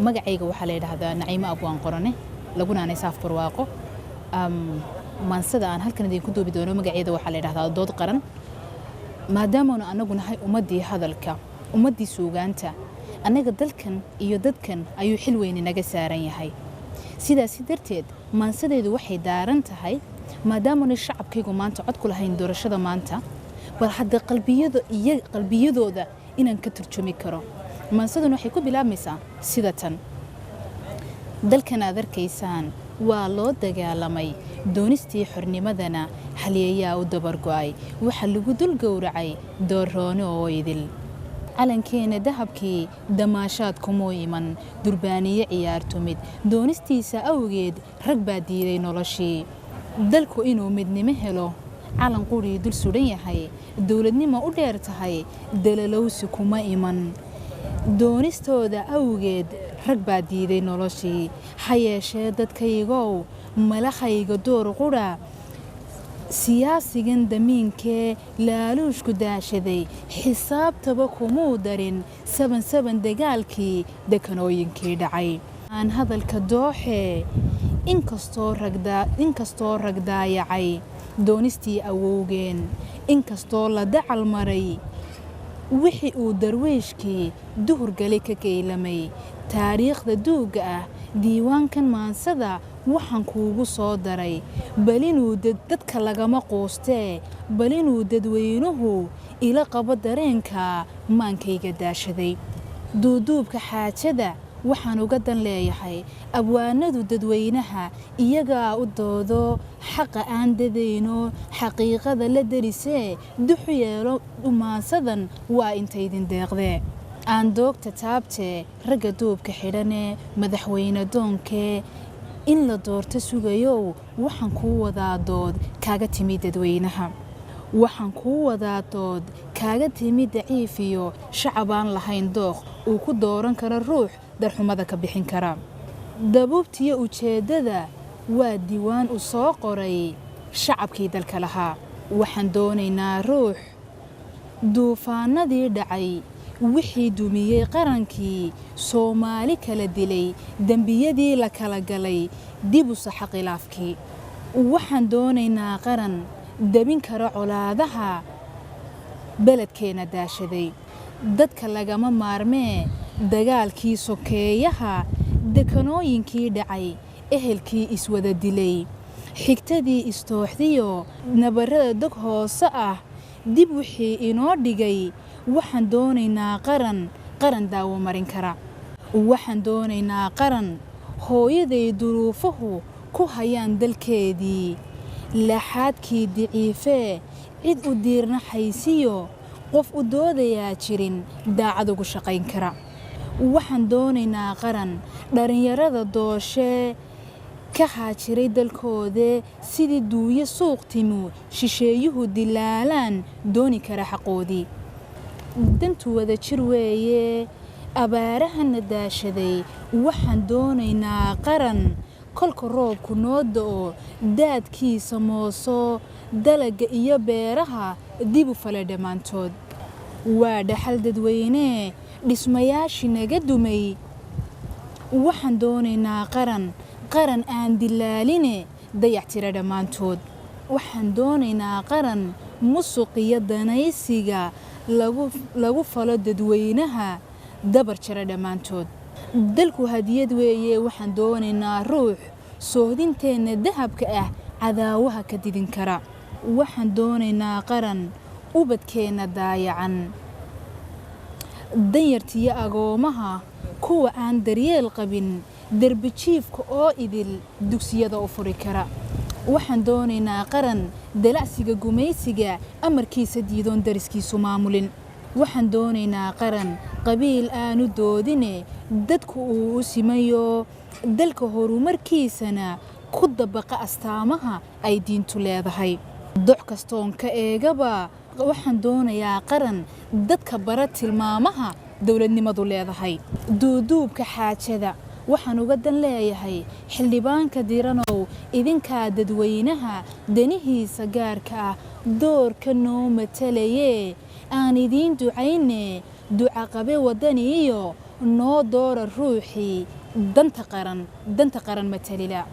magacayga waxaa la yiraahdaa Naciimo Abwaan Qorane laguna aanay saaf barwaaqo maansada aan halkan idinku duubi doono magaceeda waxaa la yiraahdaa dood qaran maadaama anagu nahay ummadii hadalka ummadii suugaanta anaga dalkan iyo dadkan ayuu xil weyn inaga saaran yahay sidaas darteed maansadeedu waxay daaran tahay maadaama shacabkaygu maanta cod ku lahayn doorashada maanta bal hadda qalbiyadooda inaan ka turjumi karo maansaduna waxay ku bilaabmaysaa sida tan dalkan aad arkaysaan waa loo dagaalamay doonistii xornimadana xaliyayaa u dabargo'ay waxa lagu dul gowracay doorroone oo idil calankeena dahabkii damaashaad kuma iman durbaaniye ciyaartumid doonistiisa awgeed rag baa diiday noloshii dalku inuu midnimo helo calan quri dul sudan yahay dawladnimo u dheer tahay dalalowsi kuma iman doonistooda awgeed rag baa diiday noloshii ha yeeshee dadkaygow malahayga door qura siyaasigan damiinkee laaluushku daashaday xisaabtaba kumuu darin saban dagaalkii dekanooyinkii dhacay aan hadalka dooxee inkastoo rag daayacay doonistii awowgeen inkastoo la dacal maray wixii uu darweeshkii duhurgali ka geylamay taariikhda duuga ah diiwaankan maansada waxaan kuugu soo daray balinuu dadka lagama quustee balinuu dadweynuhu ila qabo dareenka maankayga daashaday duuduubka xaajada waxaan uga dan leeyahay abwaanadu dadweynaha iyagaa u doodo xaqa aan dadayno xaqiiqada la darisee duxu yeelo maansadan waa intaydin deeqdee aan doogta taabtee ragga duubka xidhanee madaxweyne doonkee in la doorto sugayow waxaan kuu wadaa dood kaaga timi dadweynaha waxaan kuu wadaa dood kaaga timi daciif iyo shacab aan lahayn dooq uu ku dooran karo ruux darxumada ka bixin kara dabuubtiyo ujeeddada waa diiwaan u soo qoray shacabkii dalka lahaa waxaan doonaynaa ruux duufaanadii dhacay wixii dumiyey qarankii Soomaali kala dilay dambiyadii la kala galay dib u saxa khilaafkii waxaan doonaynaa qaran dabin kara colaadaha beledkeena daashaday dadka lagama maarmee dagaalkii sokeeyaha dekanooyinkii dhacay ehelkii iswada dilay xigtadii istooxdiyo nabarada dog hoose ah dib wixii inoo dhigay waxaan doonaynaa qaran daawo marin kara waxaan doonaynaa qaran hooyaday duruufuhu ku hayaan dalkeedii laxaadkii daciifee cid u diirnaxaysiyo qof u doodayaa jirin daacad ugu shaqayn kara waxaan doonaynaa qaran dhalinyarada dooshee ka haajiray dalkoodee sidii duuyo suuq timu shisheeyuhu dilaalaan dooni kara xaqoodii dantu wada jir weeye abaarahana daashaday waxaan doonaynaa qaran kolka roobku noo da'o daadkiisa mooso dalaga iyo beeraha dib u fale dhammaantood waa dhaxal dadweyne dhismayaashii naga dumay waxaan doonaynaa qaran aan dilaaline dayactira dhammaantood waxaan doonaynaa qaran musuq iyo danaysiga lagu falo dadweynaha dabar jira dhammaantood dalku hadiyad weeye waxaan doonaynaa ruux soodinteenna dahabka ah cadaawaha ka didin kara waxaan doonaynaa qaran ubadkeenna daayacan danyartiyo agoomaha kuwa aan daryeel qabin darbijiifka oo idil dugsiyada u furi kara waxaan doonaynaa qaran dalacsiga gumaysiga amarkiisa diidoon dariskiisu maamulin waxaan doonaynaa qaran qabiil aanu doodine dadku uu u simayo dalka horumarkiisana ku dabaqa astaamaha ay diintu leedahay doc kastoon ka eegaba waxaan doonayaa qaran dadka bara tilmaamaha dawladnimadu leedahay duuduubka xaajada waxaan uga dan leeyahay xildhibaanka diranow idinkaa dadweynaha danihiisa gaarka ah doorka noo matalayee aan idiin ducayne duca qabe wadani iyo noo doora ruuxii danta qaran matalila